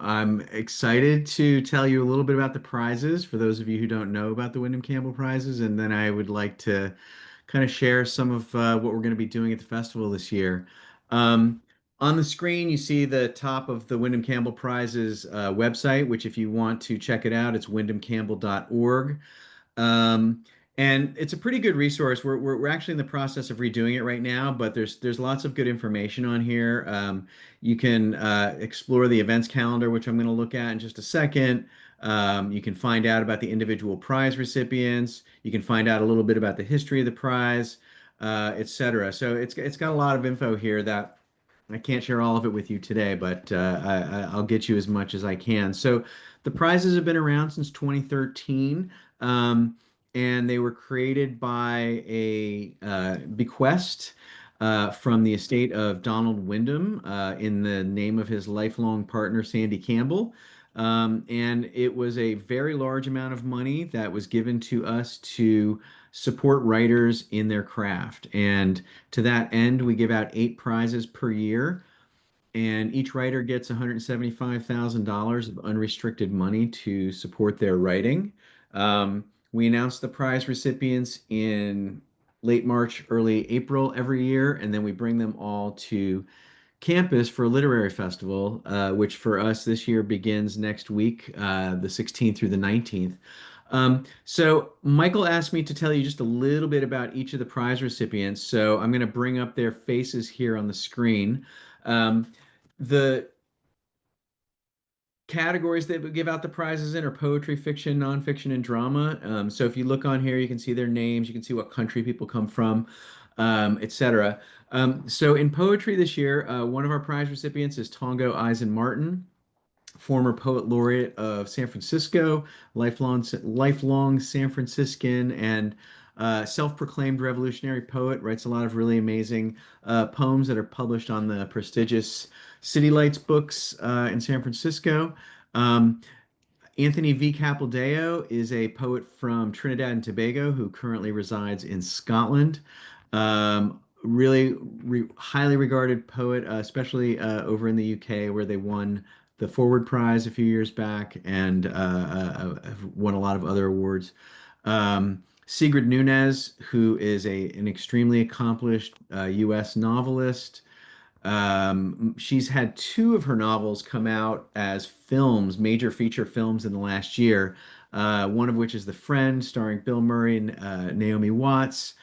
I'm excited to tell you a little bit about the prizes for those of you who don't know about the Windham-Campbell Prizes, and then I would like to kind of share some of what we're going to be doing at the festival this year. Um, on the screen, you see the top of the Windham-Campbell Prizes website, which if you want to check it out, it's wyndhamcampbell.org. Um, and it's a pretty good resource. We're actually in the process of redoing it right now, but there's lots of good information on here. You can explore the events calendar, which I'm going to look at in just a second. You can find out about the individual prize recipients. You can find out a little bit about the history of the prize, etc. So it's got a lot of info here that I can't share all of it with you today, but I'll get you as much as I can. So the prizes have been around since 2013, and they were created by a bequest from the estate of Donald Wyndham in the name of his lifelong partner, Sandy Campbell. And it was a very large amount of money that was given to us to support writers in their craft. And to that end, we give out 8 prizes per year, and each writer gets $175,000 of unrestricted money to support their writing. We announce the prize recipients in late March, early April every year, and then we bring them all to campus for a literary festival, which for us this year begins next week, the 16th through the 19th. So Michael asked me to tell you just a little bit about each of the prize recipients. So I'm going to bring up their faces here on the screen. Um, the categories that we give out the prizes in are poetry, fiction, nonfiction, and drama. So if you look on here, you can see their names, you can see what country people come from, etc. So in poetry this year, one of our prize recipients is Tongo Eisen-Martin, former poet laureate of San Francisco, lifelong San Franciscan, and self-proclaimed revolutionary poet. Writes a lot of really amazing poems that are published on the prestigious City Lights books in San Francisco. Um, Anthony V. Capildeo is a poet from Trinidad and Tobago who currently resides in Scotland. Really highly regarded poet, especially over in the UK, where they won the Forward Prize a few years back and have won a lot of other awards. Sigrid Nunez, who is an extremely accomplished US novelist. She's had 2 of her novels come out as films, major feature films in the last year. One of which is The Friend, starring Bill Murray and Naomi Watts.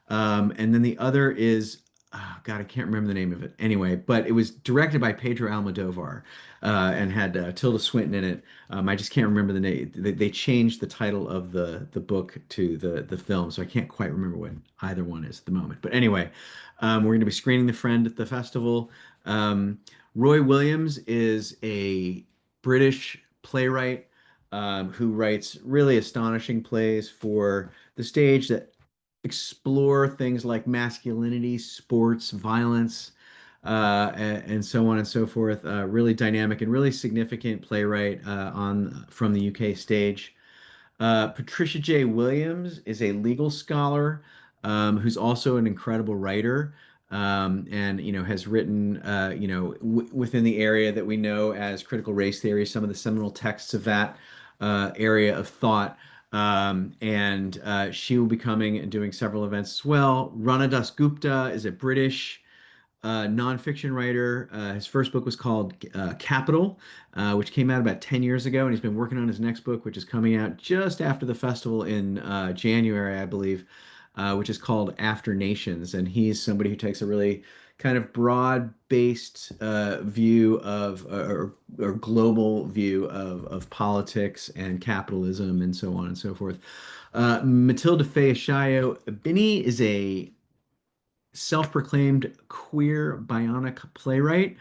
And then the other is, oh God, I can't remember the name of it. Anyway, but it was directed by Pedro Almodovar and had Tilda Swinton in it. I just can't remember the name. They changed the title of the book to the film, so I can't quite remember what either one is at the moment. But anyway, we're going to be screening The Friend at the festival. Um, Roy Williams is a British playwright who writes really astonishing plays for the stage that explore things like masculinity, sports, violence, and so on and so forth. Really dynamic and really significant playwright on from the UK stage. Patricia J. Williams is a legal scholar who's also an incredible writer. And has written within the area that we know as critical race theory, some of the seminal texts of that area of thought. And she will be coming and doing several events as well. Rana Dasgupta is a British nonfiction writer. His first book was called Capital, which came out about 10 years ago, and he's been working on his next book, which is coming out just after the festival in January, I believe, which is called After Nations. And he's somebody who takes a really kind of broad-based view of or global view of politics and capitalism and so on and so forth. Matilda Feyiṣayọ Ibini is a self-proclaimed queer bionic playwright.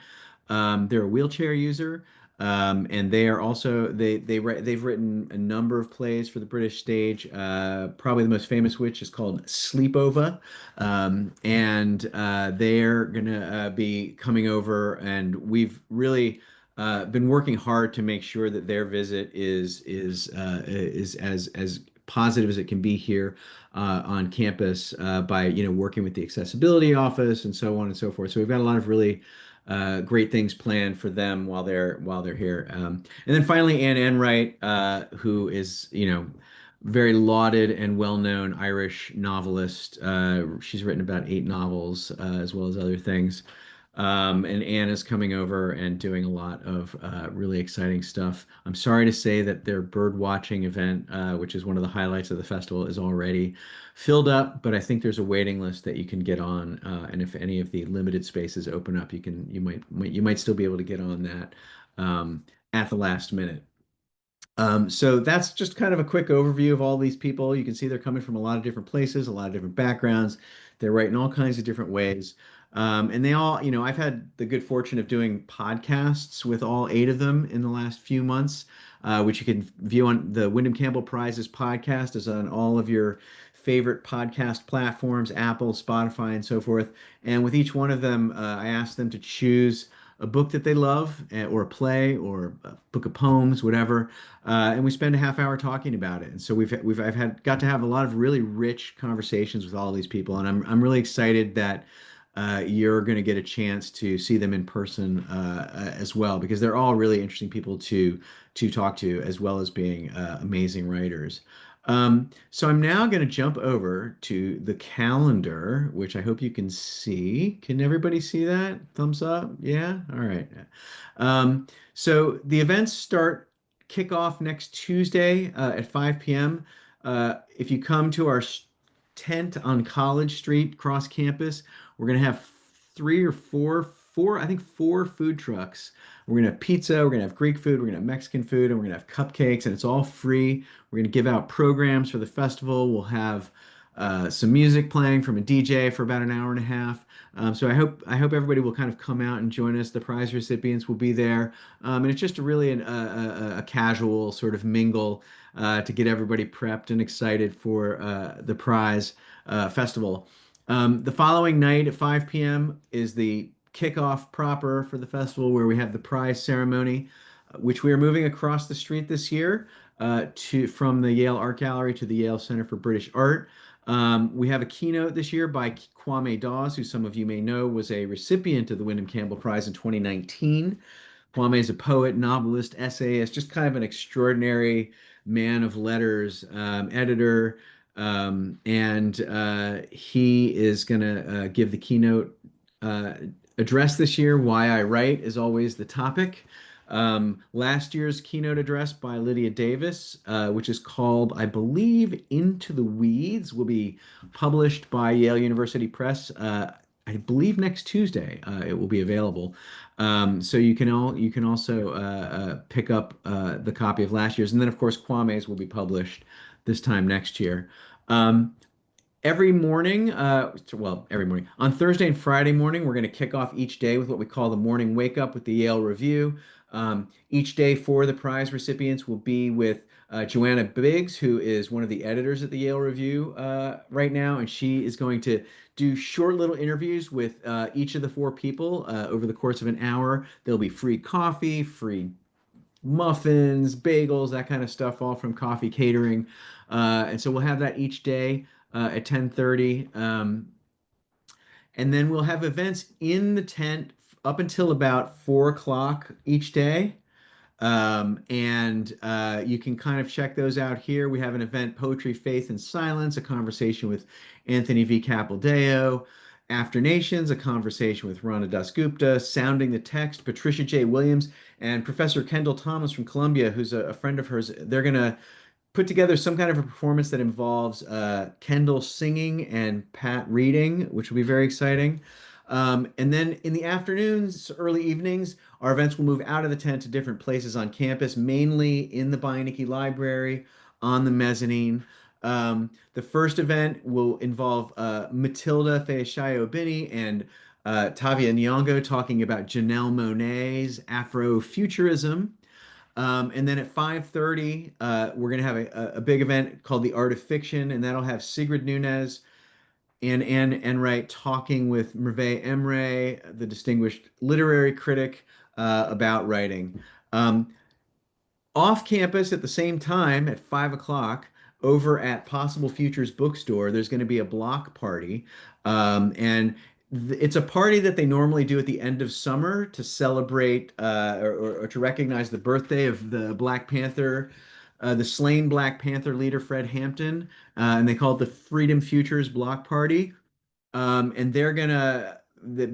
They're a wheelchair user, and they are also they've written a number of plays for the British stage. Probably the most famous which is called Sleepover, and they're gonna be coming over, and we've really. Been working hard to make sure that their visit is as positive as it can be here on campus by working with the accessibility office and so on and so forth. So we've got a lot of really great things planned for them while they're here. And then finally, Anne Enright, who is, very lauded and well-known Irish novelist. She's written about 8 novels, as well as other things. And Anne is coming over and doing a lot of really exciting stuff. I'm sorry to say that their bird watching event, which is one of the highlights of the festival, is already filled up, but I think there's a waiting list that you can get on. And if any of the limited spaces open up, you might still be able to get on that at the last minute. So that's just kind of a quick overview of all these people. You can see they're coming from a lot of different places, a lot of different backgrounds. They're writing all kinds of different ways. And they all, I've had the good fortune of doing podcasts with all 8 of them in the last few months, which you can view on the Windham-Campbell Prizes podcast is on all of your favorite podcast platforms, Apple, Spotify, and so forth. And with each one of them, I asked them to choose a book that they love, or a play, or a book of poems, whatever, and we spend a half hour talking about it. And so I've had got to have a lot of really rich conversations with all these people, and I'm really excited that you're going to get a chance to see them in person as well, because they're all really interesting people to talk to, as well as being amazing writers. So I'm now going to jump over to the calendar, which I hope you can see. Can everybody see that? Thumbs up? Yeah? All right. So the events kick off next Tuesday at 5 p.m. If you come to our tent on College Street, cross campus, we're going to have I think 4 food trucks. We're going to have pizza, we're going to have Greek food, we're going to have Mexican food, and we're going to have cupcakes, and it's all free. We're going to give out programs for the festival. We'll have some music playing from a DJ for about an hour and a half. So I hope everybody will kind of come out and join us. The prize recipients will be there, and it's just really a casual sort of mingle to get everybody prepped and excited for the prize festival. The following night at 5 p.m. is the kickoff proper for the festival, where we have the prize ceremony, which we are moving across the street this year to from the Yale Art Gallery to the Yale Center for British Art. We have a keynote this year by Kwame Dawes, who some of you may know was a recipient of the Windham-Campbell Prize in 2019. Kwame is a poet, novelist, essayist, just kind of an extraordinary man of letters, editor, and he is going to give the keynote address this year. Why I Write is always the topic. Last year's keynote address by Lydia Davis, which is called, I believe, Into the Weeds, will be published by Yale University Press. I believe next Tuesday it will be available. So you can also pick up the copy of last year's, and then of course Kwame's will be published this time next year. Every morning, every morning. On Thursday and Friday morning, we're going to kick off each day with what we call the morning wake up with the Yale Review. Each day for the prize recipients will be with Joanna Biggs, who is one of the editors at the Yale Review right now, and she is going to do short little interviews with each of the 4 people over the course of an hour. There'll be free coffee, free muffins, bagels, that kind of stuff, all from Coffee Catering. And so we'll have that each day at 10:30. And then we'll have events in the tent up until about 4 o'clock each day. And you can kind of check those out here. We have an event, Poetry, Faith, and Silence, a conversation with Anthony V. Capildeo. After Nations, a conversation with Rana Dasgupta. Sounding the Text, Patricia J. Williams, and Professor Kendall Thomas from Columbia, who's a friend of hers. They're going to put together some kind of a performance that involves Kendall singing and Pat reading, which will be very exciting. And then in the afternoons, early evenings, our events will move out of the tent to different places on campus, mainly in the Beinecke Library, on the mezzanine. The first event will involve Matilda, Feyiṣayọ, Ibini, and Tavia Nyong'o talking about Janelle Monáe's Afrofuturism. And then at 5:30, we're going to have a big event called The Art of Fiction, and that'll have Sigrid Nunez and Anne Enright talking with Merve Emre, the distinguished literary critic, about writing. Off campus at the same time at 5 o'clock, over at Possible Futures Bookstore, there's going to be a block party. And It's a party that they normally do at the end of summer to celebrate or to recognize the birthday of the Black Panther, the slain Black Panther leader Fred Hampton, and they call it the Freedom Futures Block Party. And they're gonna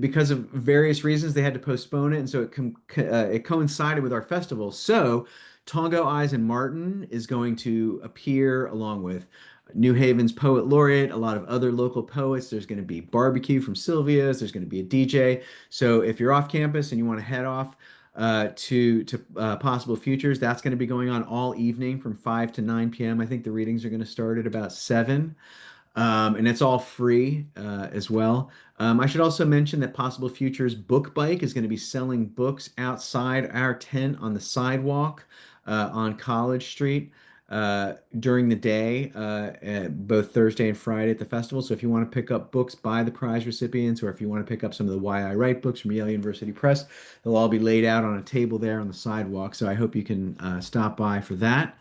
because of various reasons they had to postpone it, and so it coincided with our festival. So Tongo Eisen-Martin is going to appear along with New Haven's poet laureate, a lot of other local poets. There's going to be barbecue from Sylvia's. There's going to be a DJ. So if you're off campus and you want to head off to Possible Futures, that's going to be going on all evening from 5 to 9 p.m. I think the readings are going to start at about 7. And it's all free as well. I should also mention that Possible Futures Book Bike is going to be selling books outside our tent on the sidewalk on College Street during the day, both Thursday and Friday at the festival. So if you want to pick up books by the prize recipients, or if you want to pick up some of the Why I Write books from Yale University Press, they'll all be laid out on a table there on the sidewalk. So I hope you can stop by for that.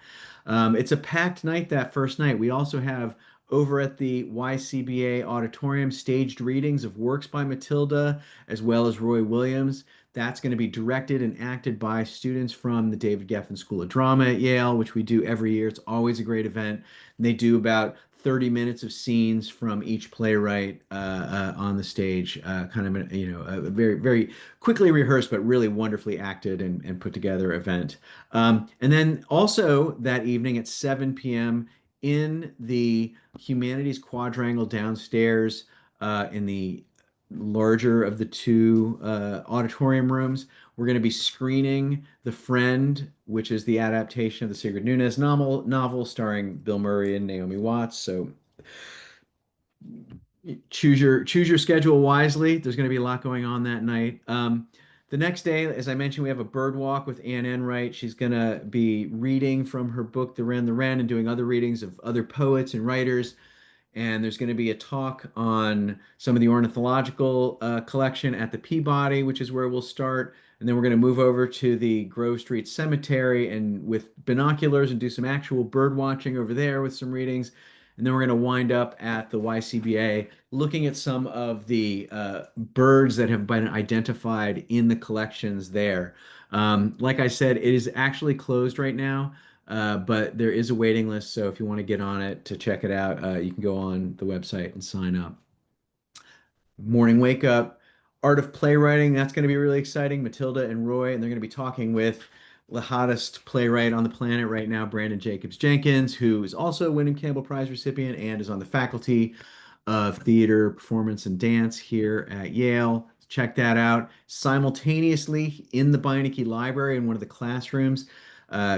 It's a packed night that first night. We also have over at the YCBA auditorium staged readings of works by Matilda as well as Roy Williams. That's going to be directed and acted by students from the David Geffen School of Drama at Yale, which we do every year. It's always a great event. And they do about 30 minutes of scenes from each playwright on the stage, kind of a very, very quickly rehearsed, but really wonderfully acted and put together event. And then also that evening at 7 p.m. in the Humanities Quadrangle downstairs in the larger of the two auditorium rooms. We're going to be screening The Friend, which is the adaptation of the Sigrid Nunez novel starring Bill Murray and Naomi Watts. So choose your schedule wisely. There's going to be a lot going on that night. The next day, as I mentioned, we have a bird walk with Anne Enright. She's going to be reading from her book, The Wren, and doing other readings of other poets and writers. And there's going to be a talk on some of the ornithological collection at the Peabody, which is where we'll start. And then we're going to move over to the Grove Street Cemetery and with binoculars and do some actual bird watching over there with some readings. And then we're going to wind up at the YCBA looking at some of the birds that have been identified in the collections there. Like I said, it is actually closed right now. But there is a waiting list, so if you want to get on it to check it out, you can go on the website and sign up. Morning wake up, art of playwriting, that's going to be really exciting. Matilda and Roy, and they're going to be talking with the hottest playwright on the planet right now, Brandon Jacobs Jenkins, who is also a Windham-Campbell Prize recipient and is on the faculty of theater, performance, and dance here at Yale. Check that out. Simultaneously in the Beinecke Library in one of the classrooms,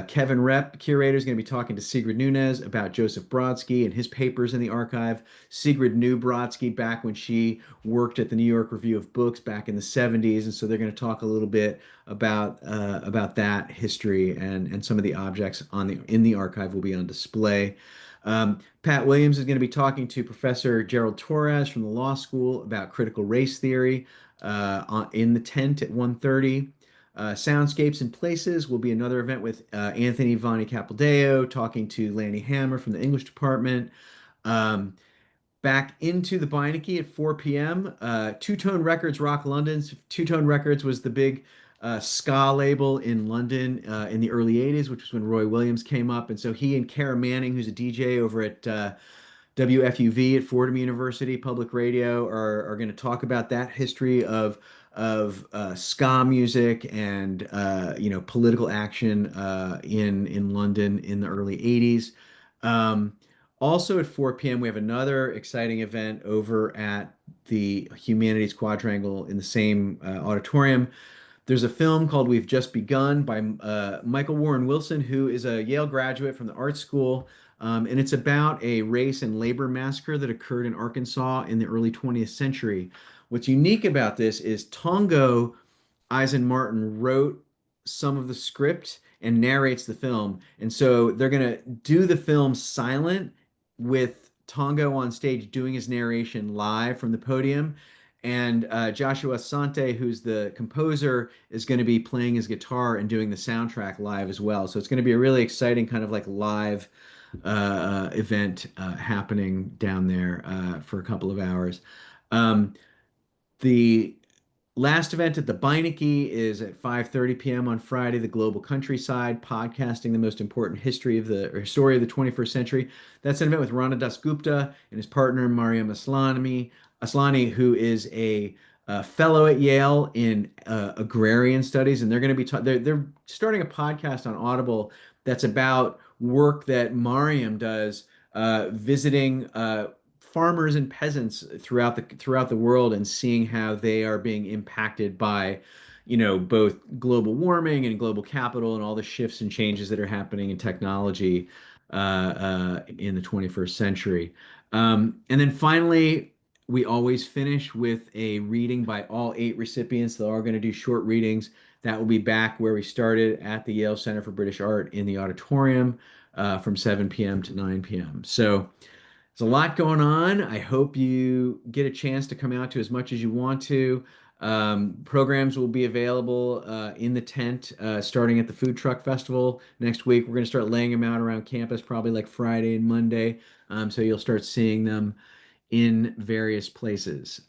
Kevin Rep, curator, is going to be talking to Sigrid Nunez about Joseph Brodsky and his papers in the archive. Sigrid knew Brodsky back when she worked at the New York Review of Books back in the 70s, and so they're going to talk a little bit about that history and some of the objects in the archive will be on display. Pat Williams is going to be talking to Professor Gerald Torres from the law school about critical race theory in the tent at 1:30. Soundscapes and Places will be another event with Anthony Vani Capildeo talking to Lanny Hammer from the English department. Um, Back into the Beinecke at 4 p.m. Two Tone Records Rock London's. Two Tone Records was the big ska label in London in the early 80s, which was when Roy Williams came up. And so he and Kara Manning, who's a DJ over at WFUV at Fordham University Public Radio, are going to talk about that history of ska music and political action in London in the early 80s. Um, Also at 4 p.m. we have another exciting event over at the Humanities Quadrangle in the same auditorium. There's a film called We've Just Begun by Michael Warren Wilson, who is a Yale graduate from the art school. And it's about a race and labor massacre that occurred in Arkansas in the early 20th century. What's unique about this is Tongo Eisen-Martin wrote some of the script and narrates the film. And so they're going to do the film silent with Tongo on stage doing his narration live from the podium. And Joshua Sante, who's the composer, is going to be playing his guitar and doing the soundtrack live as well. So it's going to be a really exciting kind of like live event happening down there for a couple of hours. Um, The last event at the Beinecke is at 5:30 p.m. on Friday, the Global Countryside, podcasting the most important history of the or story of the 21st century. That's an event with Rana Dasgupta and his partner Mariam Aslani, who is a fellow at Yale in agrarian studies, and they're going to be they're starting a podcast on Audible that's about work that Mariam does visiting farmers and peasants throughout the world and seeing how they are being impacted by, both global warming and global capital and all the shifts and changes that are happening in technology in the 21st century. And then finally, we always finish with a reading by all 8 recipients. They're all going to do short readings. That will be back where we started at the Yale Center for British Art in the auditorium from 7 p.m. to 9 p.m. So there's a lot going on. I hope you get a chance to come out to as much as you want to. Programs will be available in the tent starting at the Food Truck Festival next week. We're going to start laying them out around campus probably like Friday and Monday. So you'll start seeing them in various places.